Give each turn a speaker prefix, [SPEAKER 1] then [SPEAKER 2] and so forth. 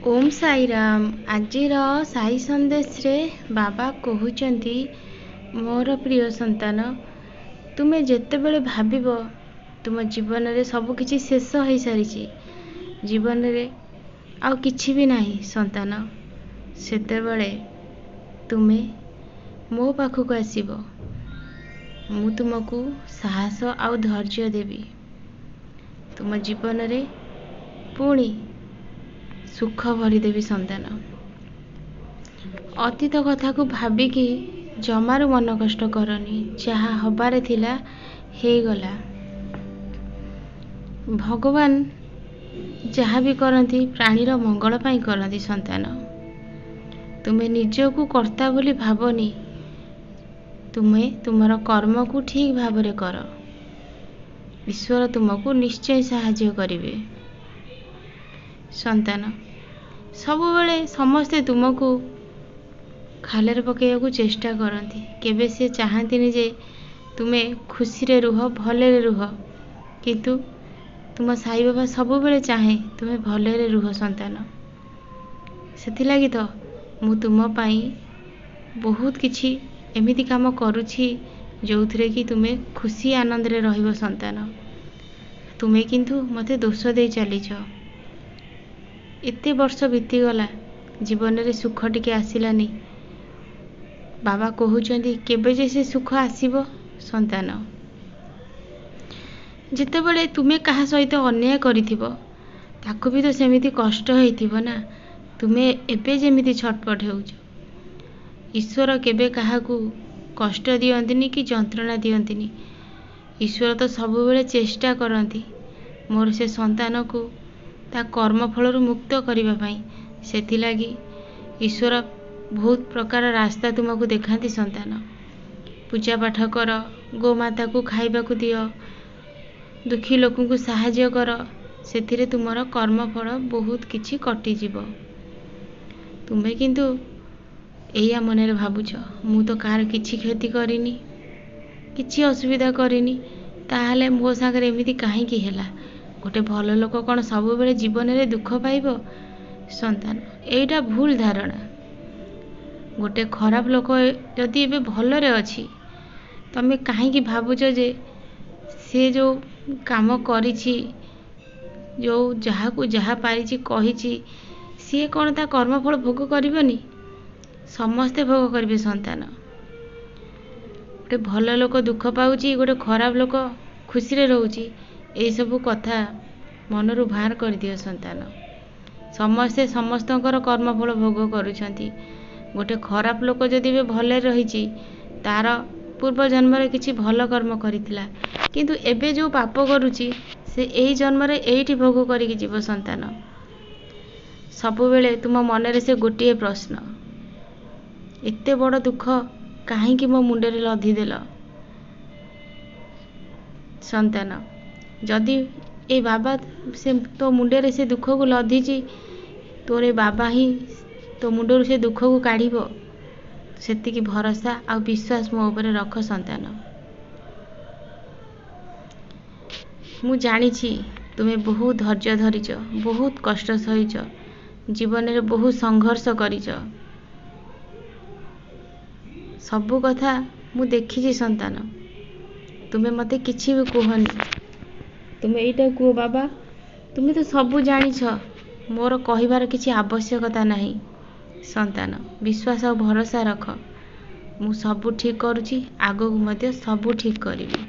[SPEAKER 1] ओम साई राम। आजिर साई संदेश रे बाबा कहउचंती मोर प्रिय संतान, तुमे जेतेबेले भाबिबो तुम जीवन रे सब किछि शेष हो सारी, जीवन रे आउ किछि भी नाही संतान, सेतेबेले तुमे मो पाखक आसीबो। मु तुमको साहस आउ धैर्य देवी। तुम जीवन रे पुणी सुख भरीदेवी संतान। अतीत कथा को भाविकी जमारू मन कष्ट करनी, जहाँ हबारे थिला हे गला। भगवान जहाँ भी करती प्राणीर मंगल पाई करती संतान। तुम्हें निजको कर्ता बोली भावनी, तुम्हें तुमर कर्म को ठीक भावरे कर। ईश्वर तुमको निश्चय साहाय्य करिवे संतान। सबुबले समस्ते तुमको खालरे पकेयकु चेष्टा करती, केबे से चाहती जे तुमे खुशी रे रुह, भले रे रुह, किंतु तुम साई बाबा सबुबले चाहे तुमे भले रे रुह संतान। सेथि लागि तो मु तुम पाई बहुत किछि एमिति काम करूछि जोउथरे कि तुमे खुशी आनंद रे रहिबो संतान। तुमे किंतु मते दोष दे चलीछ। एते वर्ष बीतीगला, जीवन रे सुख टिके आसिलानी। बाबा कहउचंदी केबे जे से सुख आसीबो संतान। जेतेबेले तुमे कहा सहित अन्याय करिथिबो ताको भी तो सेमिति कष्ट हेइथिबो ना। तुमे एबे जेमिति छटपट हेउछ, ईश्वर केबे काहाकू कष्ट दियंतिनी कि जंत्रणा दियंतिनी। ईश्वर तो सबुबेले चेष्टा करती मोर से संतान को ता कर्मफल मुक्त करने पाई। सेथिलागी ईश्वर बहुत प्रकार रास्ता तुमको देखाती संतान। पूजा पाठ कर, गोमाता को खाइबा को दियो, दुखी लोक को साहाय्य कर, सेथिरे तुमर कर्मफल बहुत किछि कटि जीवो। तुमे किंतु एया मनरे भाबुछ मु तो कार किछि क्षति करिनी, किछि असुविधा करिनी, ताहाले मो सागरे एमिति काहेकि हेला। गोटे भल लोक कौन सब बेले जीवन रे दुख पाइबो संतान? एटा भूल धारणा। गोटे खराब लोक जदि एबे भल रे अछि, तमे काहेकि भाबुछ जे से जो काम करिछि, जो जहा को जहा पारिछि कहिछि, सी कौन ता कर्मफल भोग करिबनी? समस्ते भोग करिवे संतान। गोटे भल लोक दुख पाउछि, गोटे खराब लोक खुशी रे रहउछि, ए सब कथा मनरू बाहर कर दियो संतान। समस्ते समस्तकर कर्मफल भोग करुछंती। गोटे खराब लोक जदि भी भले रहिछि, तार पूर्व जन्म रे किछि भल कर्म करिथिला, किंतु एबे जो पाप करुछि से एही जन्म रे एठी भोग करिकि जीव संतान। सबुबेले तुम मन रे से गोटिए प्रश्न, एते बड़ दुख काहेकि मो मुंडे रे लधी देल संतान? जदि ए बाबा से तो मुंडे रे से दुख को लधीची, तोरे बाबा ही तो मुंडर से दुख को काढ़िबो। सेतिकी भरोसा आ विश्वास मो ऊपर रख संतान। मु जानिछि तुमे बहुत धैर्य धरिच, बहुत कष्ट सहिच, जीवन रे बहुत संघर्ष करिच। सबु कथा मु देखिछि संतान। तुमे मते किछि भी कहनी, तुमे एटा कहो बाबा, तुमे तो सबु जानिछ, मोर कहिबार किछि आवश्यकता नाही संतान। विश्वास और भरोसा रख, मु सबु ठीक करूछि, आगो मते सबु ठीक करिवि।